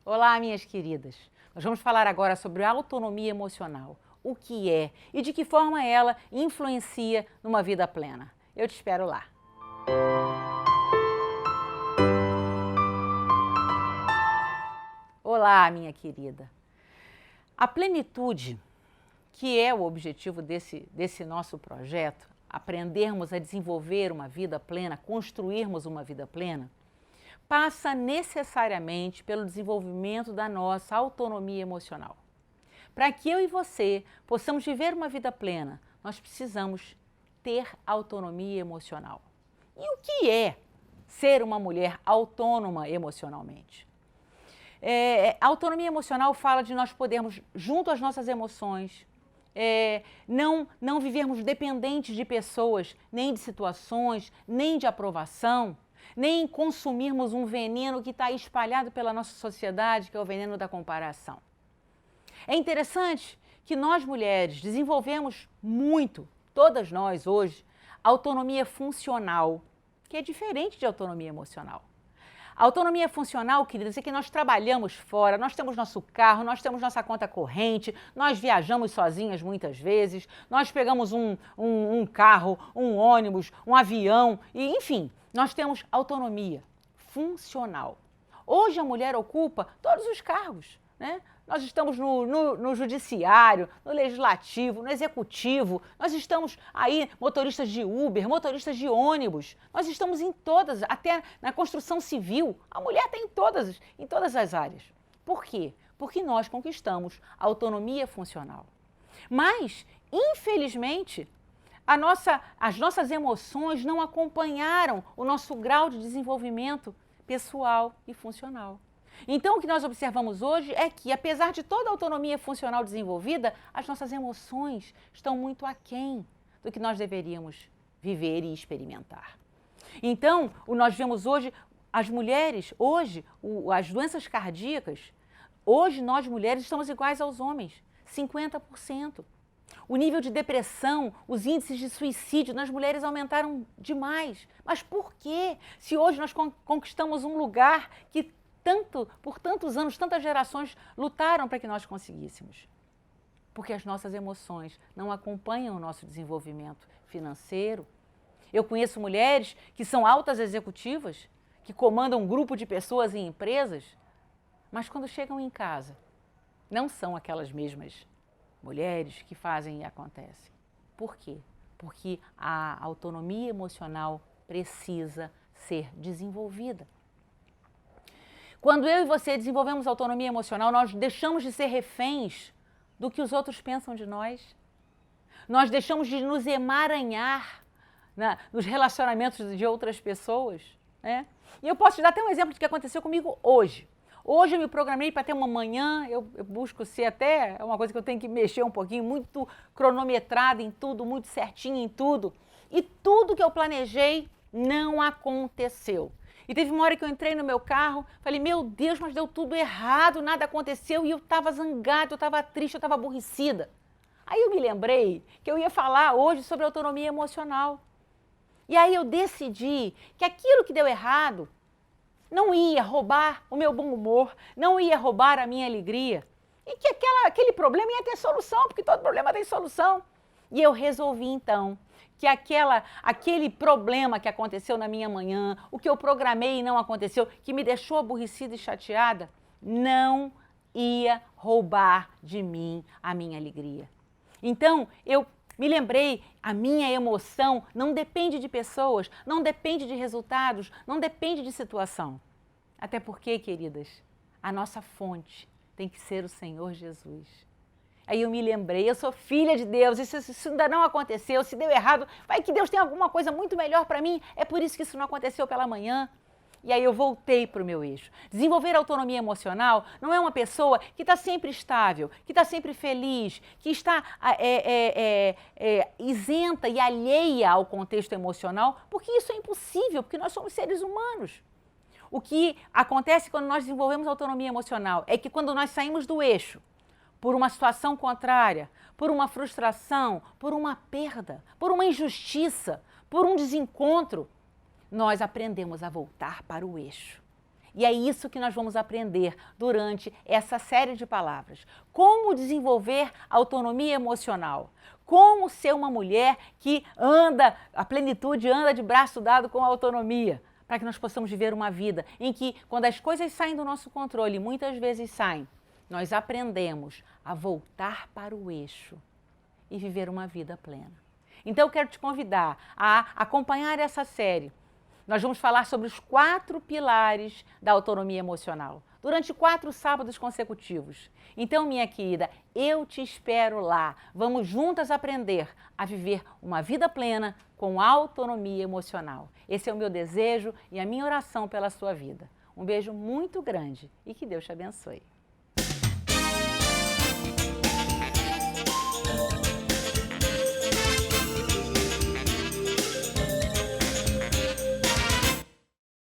Olá, minhas queridas. Nós vamos falar agora sobre autonomia emocional. O que é e de que forma ela influencia numa vida plena. Eu te espero lá. Olá, minha querida. A plenitude, que é o objetivo desse nosso projeto, aprendermos a desenvolver uma vida plena, construirmos uma vida plena, passa necessariamente pelo desenvolvimento da nossa autonomia emocional. Para que eu e você possamos viver uma vida plena, nós precisamos ter autonomia emocional. E o que é ser uma mulher autônoma emocionalmente? A autonomia emocional fala de nós podermos, junto às nossas emoções, não vivermos dependentes de pessoas, nem de situações, nem de aprovação, nem consumirmos um veneno que está espalhado pela nossa sociedade, que é o veneno da comparação. É interessante que nós mulheres desenvolvemos muito, todas nós hoje, autonomia funcional, que é diferente de autonomia emocional. A autonomia funcional, queridas, é que nós trabalhamos fora, nós temos nosso carro, nós temos nossa conta corrente, nós viajamos sozinhas muitas vezes, nós pegamos um carro, um ônibus, um avião, e enfim, nós temos autonomia funcional. Hoje a mulher ocupa todos os cargos, né? Nós estamos no judiciário, no legislativo, no executivo, nós estamos aí, motoristas de Uber, motoristas de ônibus, nós estamos em todas, até na construção civil, a mulher está em todas as áreas. Por quê? Porque nós conquistamos a autonomia funcional. Mas, infelizmente, as nossas emoções não acompanharam o nosso grau de desenvolvimento pessoal e funcional. Então, o que nós observamos hoje é que, apesar de toda a autonomia funcional desenvolvida, as nossas emoções estão muito aquém do que nós deveríamos viver e experimentar. Então, nós vemos hoje, as mulheres, as doenças cardíacas, hoje nós mulheres estamos iguais aos homens, 50%. O nível de depressão, os índices de suicídio nas mulheres aumentaram demais. Mas por quê? Se hoje nós conquistamos um lugar que por tantos anos, tantas gerações lutaram para que nós conseguíssemos. Porque as nossas emoções não acompanham o nosso desenvolvimento financeiro. Eu conheço mulheres que são altas executivas, que comandam um grupo de pessoas em empresas, mas quando chegam em casa, não são aquelas mesmas mulheres que fazem e acontecem. Por quê? Porque a autonomia emocional precisa ser desenvolvida. Quando eu e você desenvolvemos autonomia emocional, nós deixamos de ser reféns do que os outros pensam de nós. Nós deixamos de nos emaranhar nos relacionamentos de outras pessoas, né? E eu posso te dar até um exemplo do que aconteceu comigo hoje. Hoje eu me programei para ter uma manhã, eu busco ser até, é uma coisa que eu tenho que mexer um pouquinho, muito cronometrada em tudo, muito certinho em tudo. E tudo que eu planejei não aconteceu. E teve uma hora que eu entrei no meu carro, falei, meu Deus, mas deu tudo errado, nada aconteceu, e eu estava zangada, eu estava triste, eu estava aborrecida. Aí eu me lembrei que eu ia falar hoje sobre autonomia emocional. E aí eu decidi que aquilo que deu errado não ia roubar o meu bom humor, não ia roubar a minha alegria. E que aquele problema ia ter solução, porque todo problema tem solução. E eu resolvi então que aquele problema que aconteceu na minha manhã, o que eu programei e não aconteceu, que me deixou aborrecida e chateada, não ia roubar de mim a minha alegria. Então, eu me lembrei, a minha emoção não depende de pessoas, não depende de resultados, não depende de situação. Até porque, queridas, a nossa fonte tem que ser o Senhor Jesus. Aí eu me lembrei, eu sou filha de Deus, isso ainda não aconteceu, se deu errado, vai que Deus tem alguma coisa muito melhor para mim, é por isso que isso não aconteceu pela manhã. E aí eu voltei para o meu eixo. Desenvolver autonomia emocional não é uma pessoa que está sempre estável, que está sempre feliz, que está isenta e alheia ao contexto emocional, porque isso é impossível, porque nós somos seres humanos. O que acontece quando nós desenvolvemos autonomia emocional é que quando nós saímos do eixo, por uma situação contrária, por uma frustração, por uma perda, por uma injustiça, por um desencontro, nós aprendemos a voltar para o eixo. E é isso que nós vamos aprender durante essa série de palavras. Como desenvolver autonomia emocional. Como ser uma mulher que anda, a plenitude anda de braço dado com a autonomia. Para que nós possamos viver uma vida em que, quando as coisas saem do nosso controle, muitas vezes saem, nós aprendemos a voltar para o eixo e viver uma vida plena. Então eu quero te convidar a acompanhar essa série. Nós vamos falar sobre os 4 pilares da autonomia emocional, durante 4 sábados consecutivos. Então, minha querida, eu te espero lá. Vamos juntas aprender a viver uma vida plena com autonomia emocional. Esse é o meu desejo e a minha oração pela sua vida. Um beijo muito grande e que Deus te abençoe.